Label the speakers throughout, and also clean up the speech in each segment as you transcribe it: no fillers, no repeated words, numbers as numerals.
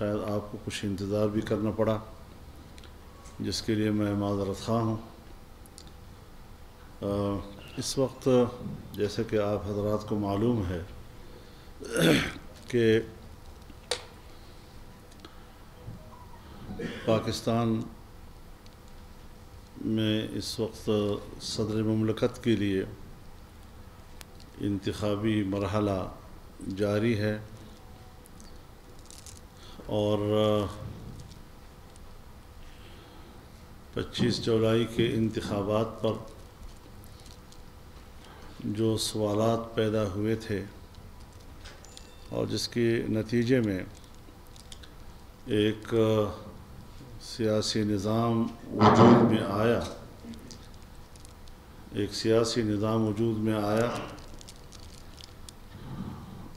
Speaker 1: شاید آپ کو کچھ انتظار بھی کرنا پڑا، جس کے لیے میں معذرت خواہ ہوں۔ اس وقت جیسے کہ آپ حضرات کو معلوم ہے کہ پاکستان میں اس وقت صدر مملکت کے لیے انتخابی مرحلہ جاری ہے، اور 25 جولائی کے انتخابات پر جو سوالات پیدا ہوئے تھے اور جس کے نتیجے میں ایک سیاسی نظام وجود میں آیا، وجود میں آیا،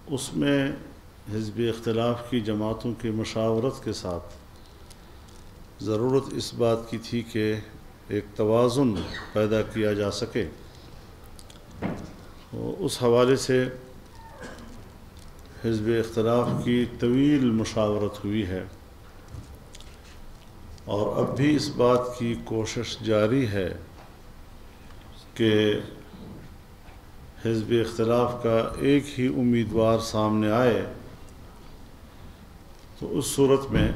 Speaker 1: اس میں حزب اختلاف کی جماعتوں کی مشاورت کے ساتھ ضرورت اس بات کی تھی کہ ایک توازن پیدا کیا جا سکے۔ اس حوالے سے حزب اختلاف کی طویل مشاورت ہوئی ہے، اور اب بھی اس بات کی کوشش جاری ہے کہ حزب اختلاف کا ایک ہی امیدوار سامنے آئے۔ تو اس صورت میں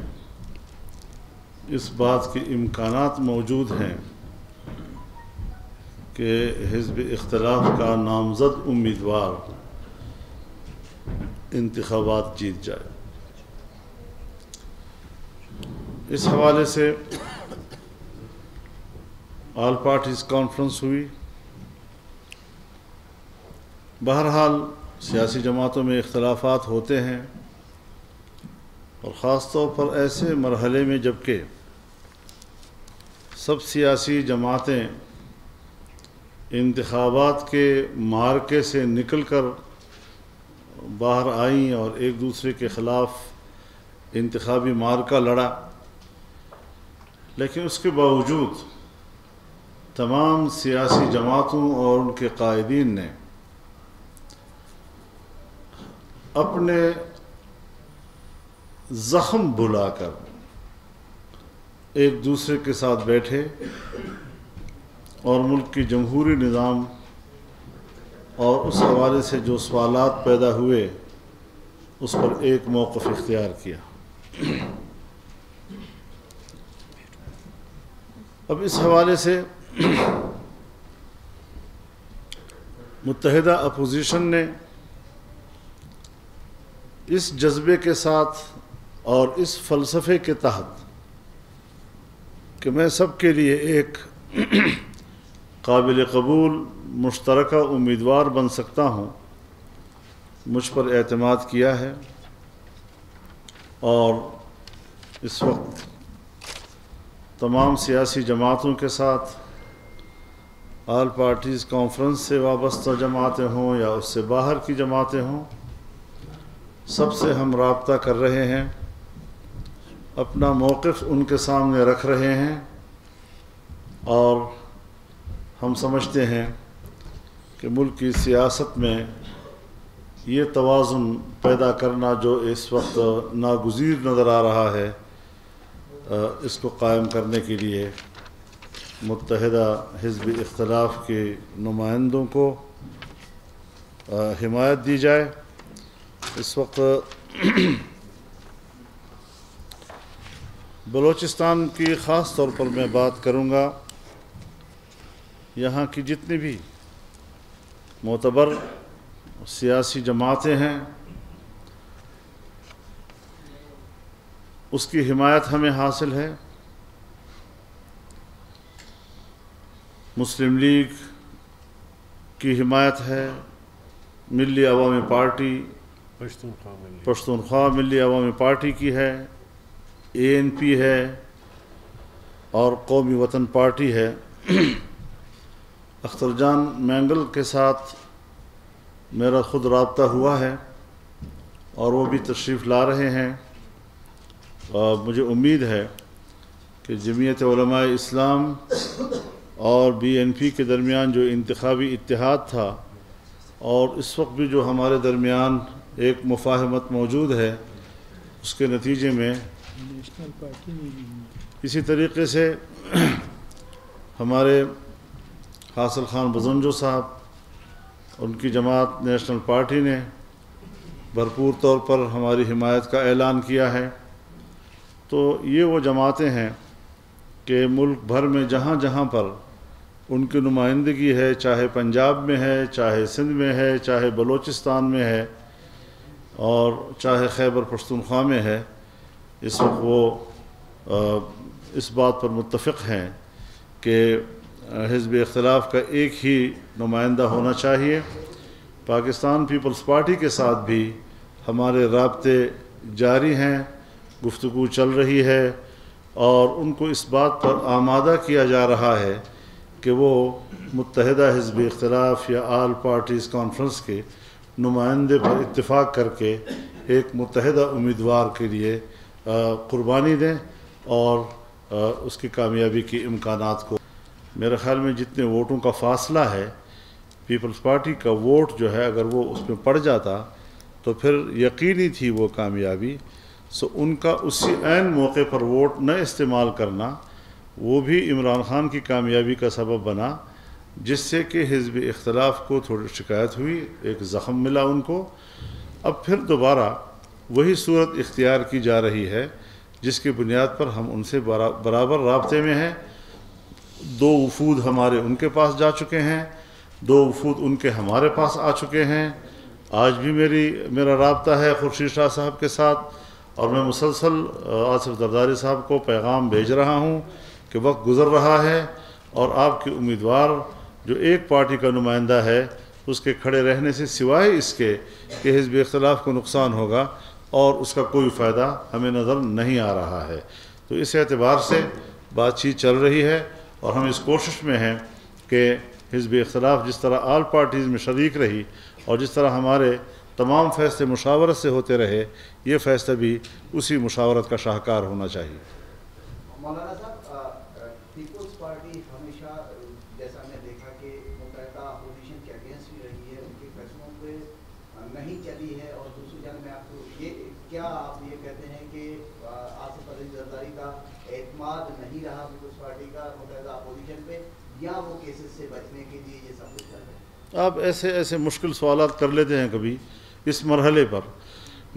Speaker 1: اس بات کے امکانات موجود ہیں کہ حزب اختلاف کا نامزد امیدوار انتخابات جیت جائے۔ اس حوالے سے آل پارٹیز کانفرنس ہوئی۔ بہرحال سیاسی جماعتوں میں اختلافات ہوتے ہیں، اور خاص طور پر ایسے مرحلے میں جبکہ سب سیاسی جماعتیں انتخابات کے معرکے سے نکل کر باہر آئیں اور ایک دوسرے کے خلاف انتخابی معرکہ لڑا، لیکن اس کے باوجود تمام سیاسی جماعتوں اور ان کے قائدین نے اپنے زخم بھلا کر ایک دوسرے کے ساتھ بیٹھے اور ملک کی جمہوری نظام اور اس حوالے سے جو سوالات پیدا ہوئے اس پر ایک موقف اختیار کیا۔ اب اس حوالے سے متحدہ اپوزیشن نے اس جذبے کے ساتھ اور اس فلسفے کے تحت کہ میں سب کے لیے ایک قابل قبول مشترکہ امیدوار بن سکتا ہوں، مجھ پر اعتماد کیا ہے، اور اس وقت تمام سیاسی جماعتوں کے ساتھ آل پارٹیز کانفرنس سے وابستہ جماعتیں ہوں یا اس سے باہر کی جماعتیں ہوں، سب سے ہم رابطہ کر رہے ہیں، اپنا موقف ان کے سامنے رکھ رہے ہیں، اور ہم سمجھتے ہیں کہ ملک کی سیاست میں یہ توازن پیدا کرنا جو اس وقت ناگزیر نظر آ رہا ہے، اس کو قائم کرنے کے لیے متحدہ حزب اختلاف کے نمائندوں کو حمایت دی جائے۔ اس وقت بلوچستان کی خاص طور پر میں بات کروں گا۔ یہاں کی جتنی بھی معتبر سیاسی جماعتیں ہیں اس کی حمایت ہمیں حاصل ہے۔ مسلم لیگ کی حمایت ہے، ملی عوامی پارٹی پشتونخوا ملی عوامی پارٹی کی ہے، ANP ہے، اور قومی وطن پارٹی ہے۔ اختر جان مینگل کے ساتھ میرا خود رابطہ ہوا ہے اور وہ بھی تشریف لا رہے ہیں، اور مجھے امید ہے کہ جمعیت علماء اسلام اور BNP کے درمیان جو انتخابی اتحاد تھا، اور اس وقت بھی جو ہمارے درمیان ایک مفاہمت موجود ہے، اس کے نتیجے میں اسی طریقے سے ہمارے حاصل خان بزنجو صاحب، ان کی جماعت نیشنل پارٹی نے بھرپور طور پر ہماری حمایت کا اعلان کیا ہے۔ تو یہ وہ جماعتیں ہیں کہ ملک بھر میں جہاں جہاں پر ان کی نمائندگی ہے، چاہے پنجاب میں ہے، چاہے سندھ میں ہے، چاہے بلوچستان میں ہے، اور چاہے خیبر پختونخوا میں ہے، اس وقت وہ اس بات پر متفق ہیں کہ حزب اختلاف کا ایک ہی نمائندہ ہونا چاہیے۔ پاکستان پیپلز پارٹی کے ساتھ بھی ہمارے رابطے جاری ہیں، گفتگو چل رہی ہے، اور ان کو اس بات پر آمادہ کیا جا رہا ہے کہ وہ متحدہ حزب اختلاف یا آل پارٹیز کانفرنس کے نمائندے پر اتفاق کر کے ایک متحدہ امیدوار کے لیے قربانی دیں اور اس کی کامیابی کے امکانات کو، میرے خیال میں جتنے ووٹوں کا فاصلہ ہے، پیپلز پارٹی کا ووٹ جو ہے اگر وہ اس میں پڑ جاتا تو پھر یقینی تھی وہ کامیابی۔ ان کا اسی عین موقع پر ووٹ نہ استعمال کرنا وہ بھی عمران خان کی کامیابی کا سبب بنا، جس سے کہ حزب اختلاف کو تھوڑی شکایت ہوئی، ایک زخم ملا ان کو۔ اب پھر دوبارہ وہی صورت اختیار کی جا رہی ہے جس کی بنیاد پر ہم ان سے برابر رابطے میں ہیں۔ 2 وفود ہمارے ان کے پاس جا چکے ہیں، 2 وفود ان کے ہمارے پاس آ چکے ہیں۔ آج بھی میرا رابطہ ہے خورشید شاہ صاحب کے ساتھ، اور میں مسلسل آصف زرداری صاحب کو پیغام بھیج رہا ہوں کہ وقت گزر رہا ہے اور آپ کے امیدوار جو ایک پارٹی کا نمائندہ ہے اس کے کھڑے رہنے سے سوائے اس کے کہ حزب اختلاف کو نقصان ہوگا اور اس کا کوئی فائدہ ہمیں نظر نہیں آ رہا ہے۔ تو اس اعتبار سے بات چیت چل رہی ہے، اور ہم اس کوشش میں ہیں کہ حزب اختلاف جس طرح آل پارٹیز میں شریک رہی اور جس طرح ہمارے تمام فیصلے مشاورت سے ہوتے رہے، یہ فیصلہ بھی اسی مشاورت کا شاہکار ہونا چاہیے۔
Speaker 2: مولانا صاحب، پیپلز پارٹی ہمیشہ جیسا ہم نے دیکھا کہ متحدہ اپوزیشن کے اگینسٹ بھی رہی ہے، ان کے فیصلوں پہ نہیں چلی ہے، اور دوسری جانب میں آپ کو کیا آپ یہ کہتے ہیں کہ آصف علی زرداری کا اعتماد نہیں رہا پیپلز پارٹی کا متحدہ اپوزیشن پہ، یا وہ کیسز سے بچنے کے لیے یہ سب کچھ کر رہے ہیں؟
Speaker 1: آپ ایسے مشکل سوالات کر لیتے ہیں کبھی اس مرحلے پر،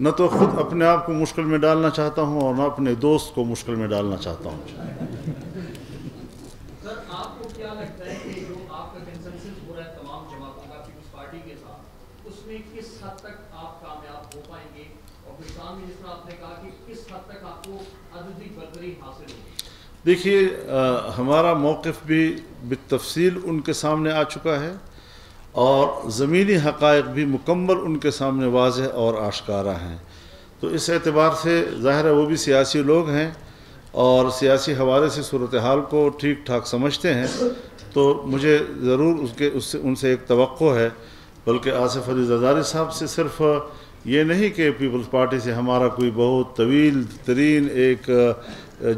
Speaker 1: نہ تو خود اپنے آپ کو مشکل میں ڈالنا چاہتا ہوں اور نہ اپنے دوست کو مشکل میں ڈالنا چاہتا ہوں۔
Speaker 3: سر، آپ کو کیا لگتا ہے کہ جو آپ کا کنسنسس ہو رہا ہے تمام جماعتوں کا پیپلز پارٹی کے ساتھ، اس میں کس حد تک آپ کامیاب ہو پائیں گے، اور پاکستان میں جس طرح آپ نے کہا کہ کس حد تک آپ کو عددی برتری حاصل ہوگی؟
Speaker 1: دیکھیے، ہمارا موقف بھی بالتفصیل ان کے سامنے آ چکا ہے، اور زمینی حقائق بھی مکمل ان کے سامنے واضح اور آشکارا ہیں۔ تو اس اعتبار سے ظاہر ہے وہ بھی سیاسی لوگ ہیں اور سیاسی حوالے سے صورتحال کو ٹھیک ٹھاک سمجھتے ہیں، تو مجھے ضرور ان سے ایک توقع ہے۔ بلکہ آصف علی زرداری صاحب سے صرف یہ نہیں کہ پیپلز پارٹی سے ہمارا کوئی بہت طویل ترین ایک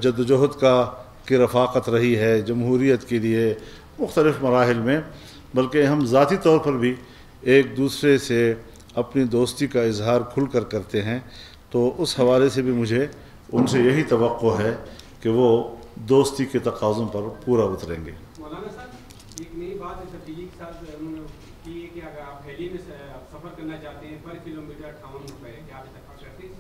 Speaker 1: جدوجہد کی رفاقت رہی ہے جمہوریت کے لیے مختلف مراحل میں، بلکہ ہم ذاتی طور پر بھی ایک دوسرے سے اپنی دوستی کا اظہار کھل کر کرتے ہیں۔ تو اس حوالے سے بھی مجھے ان سے یہی توقع ہے کہ وہ دوستی کے تقاضوں پر پورا اتریں گے۔
Speaker 4: مولانا صاحب، ایک نئی بات تبدیلی کے ساتھ کی ہے کہ اگر آپ دہلی میں سفر کرنا چاہتے ہیں پر کلومیٹر 58 روپے، کیا آپ اتفاق کرتے ہیں؟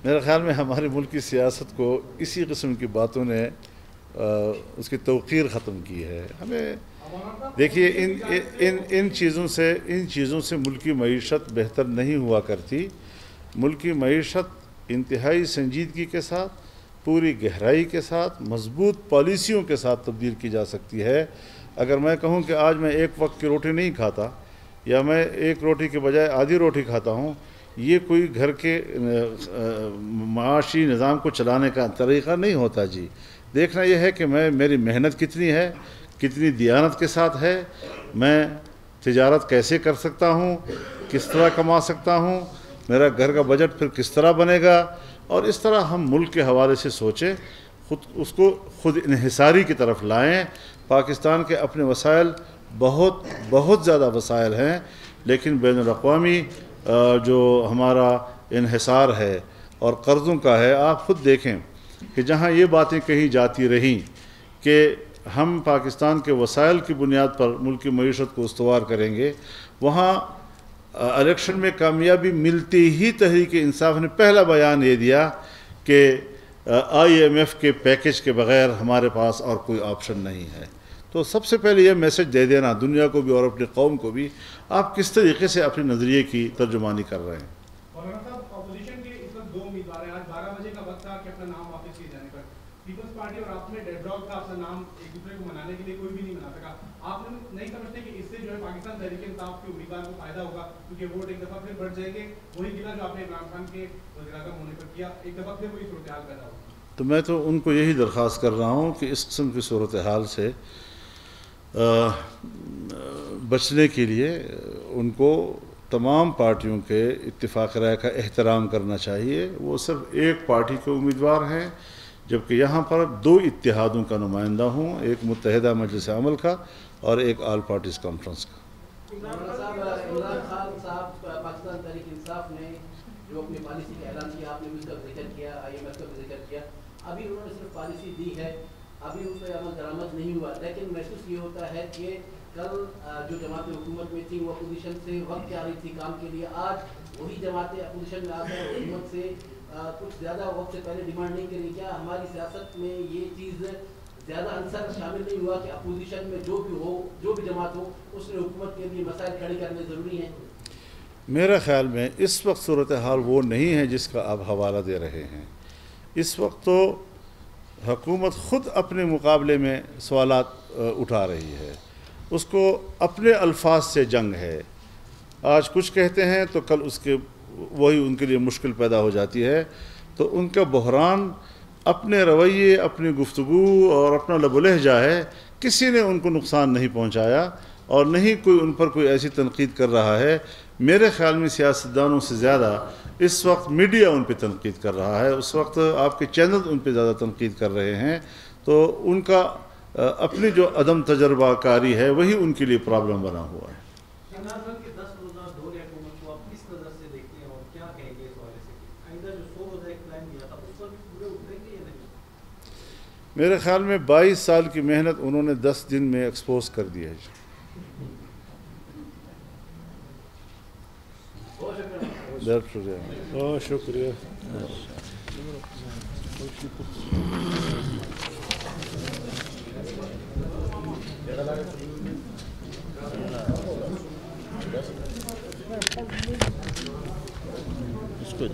Speaker 1: میرے خیال میں ہمارے ملک کی سیاست کو اسی قسم کی باتوں نے اس کی توقیر ختم کی ہے۔ ہمیں دیکھیے ان چیزوں سے ملکی معیشت بہتر نہیں ہوا کرتی۔ ملکی معیشت انتہائی سنجیدگی کے ساتھ، پوری گہرائی کے ساتھ، مضبوط پالیسیوں کے ساتھ تبدیل کی جا سکتی ہے۔ اگر میں کہوں کہ آج میں ایک وقت کی روٹی نہیں کھاتا، یا میں ایک روٹی کے بجائے آدھی روٹی کھاتا ہوں، یہ کوئی گھر کے معاشی نظام کو چلانے کا طریقہ نہیں ہوتا جی۔ دیکھنا یہ ہے کہ میری محنت کتنی ہے، کتنی دیانت کے ساتھ ہے، میں تجارت کیسے کر سکتا ہوں، کس طرح کما سکتا ہوں، میرا گھر کا بجٹ پھر کس طرح بنے گا، اور اس طرح ہم ملک کے حوالے سے سوچیں، اس کو خود انحصاری کی طرف لائیں۔ پاکستان کے اپنے وسائل بہت زیادہ وسائل ہیں، لیکن بین الاقوامی جو ہمارا انحصار ہے اور قرضوں کا ہے، آپ خود دیکھیں کہ جہاں یہ باتیں کہی جاتی رہیں کہ ہم پاکستان کے وسائل کی بنیاد پر ملک کی معیشت کو استوار کریں گے، وہاں الیکشن میں کامیابی ملتی ہی تحریک انصاف نے پہلا بیان یہ دیا کہ IMF کے پیکج کے بغیر ہمارے پاس اور کوئی آپشن نہیں ہے۔ تو سب سے پہلے یہ میسج دے دینا دنیا کو بھی اور اپنی قوم کو بھی، آپ کس طریقے سے اپنے نظریے کی ترجمانی کر رہے ہیں۔
Speaker 5: مولانا صاحب، اپوزیشن کے اس وقت 2 امیدوار ہیں۔ آج 12 بجے کا وقت تھا کہ اپنا نام واپس کیے جانے پر پیپلز پارٹی اور آپ میں ڈیڈ لاک تھا، اپنا نام ایک دوسرے کو منانے کے لیے کوئی بھی نہیں منا سکا۔ آپ نہیں سمجھتے کہ اس سے جو ہے پاکستان تحریک انصاف کے امیدوار کو فائدہ ہوگا، کیونکہ ووٹ ایک دفعہ پھر بڑھ جائیں گے، وہی گلا جو آپ نے عمران خان کے وزیر اعظم ہونے پر کیا، ایک دفعہ پھر وہی صورتحال پیدا ہوگی؟
Speaker 1: تو میں تو ان کو یہی درخواست کر رہا ہوں کہ اس قسم کی صورتحال سے بچنے کے لیے ان کو تمام پارٹیوں کے اتفاق رائے کا احترام کرنا چاہیے۔ وہ صرف ایک پارٹی کے امیدوار ہیں، جبکہ یہاں پر 2 اتحادوں کا نمائندہ ہوں، ایک متحدہ مجلس عمل کا اور ایک آل پارٹیز کانفرنس کا۔
Speaker 2: عمران خان صاحب پاکستان تحریک انصاف نے جو اپنی پالیسی کا اعلان کیا، آپ نے بھی اس کا ذکر کیا، IMF کا بھی ذکر کیا، ابھی انہوں نے صرف پالیسی دی ہے، ابھی ان پہ عمل درآمد نہیں ہوا، لیکن محسوس یہ ہوتا ہے کہ کل جو جماعتیں حکومت میں تھیں وہ اپوزیشن سے وقت آ رہی تھی کام کے لیے، آج وہی جماعتیں اپوزیشن میں آ کر حکومت سے کچھ زیادہ وقت سے پہلے ڈیمانڈ نہیں کری۔ کیا ہماری سیاست میں یہ چیز زیادہ عنصر شامل نہیں ہوا کہ اپوزیشن میں جو بھی ہو، جو بھی جماعت ہو، اس نے حکومت کے لیے مسائل کھڑے کرنے ضروری ہیں؟
Speaker 1: میرا خیال میں اس وقت صورتحال وہ نہیں ہے جس کا آپ حوالہ دے رہے ہیں۔ اس وقت تو حکومت خود اپنے مقابلے میں سوالات اٹھا رہی ہے، اس کو اپنے الفاظ سے جنگ ہے۔ آج کچھ کہتے ہیں تو کل اس کے وہی ان کے لیے مشکل پیدا ہو جاتی ہے۔ تو ان کا بحران اپنے رویے، اپنی گفتگو اور اپنا لب و لہجہ ہے۔ کسی نے ان کو نقصان نہیں پہنچایا اور نہیں کوئی ان پر کوئی ایسی تنقید کر رہا ہے۔ میرے خیال میں سیاستدانوں سے زیادہ اس وقت میڈیا ان پہ تنقید کر رہا ہے، اس وقت آپ کے چینل ان پہ زیادہ تنقید کر رہے ہیں۔ تو ان کا اپنی جو عدم تجربہ کاری ہے وہی ان کے لیے پرابلم بنا ہوا ہے۔
Speaker 5: عمران خان کے 10 روزہ دور حکومت کو آپ کس نظر سے دیکھتے ہیں اور کیا کہیں گے اس حوالے سے؟ آئندہ جو 100 روزہ ایک پلان دیا تھا اس پر بھی پورے اتریں گے یا نہیں؟
Speaker 1: میرے خیال میں 22 سال کی محنت انہوں نے 10 دن میں ایکسپوز کر دی ہے۔
Speaker 6: بہت شکریہ۔
Speaker 1: اس کو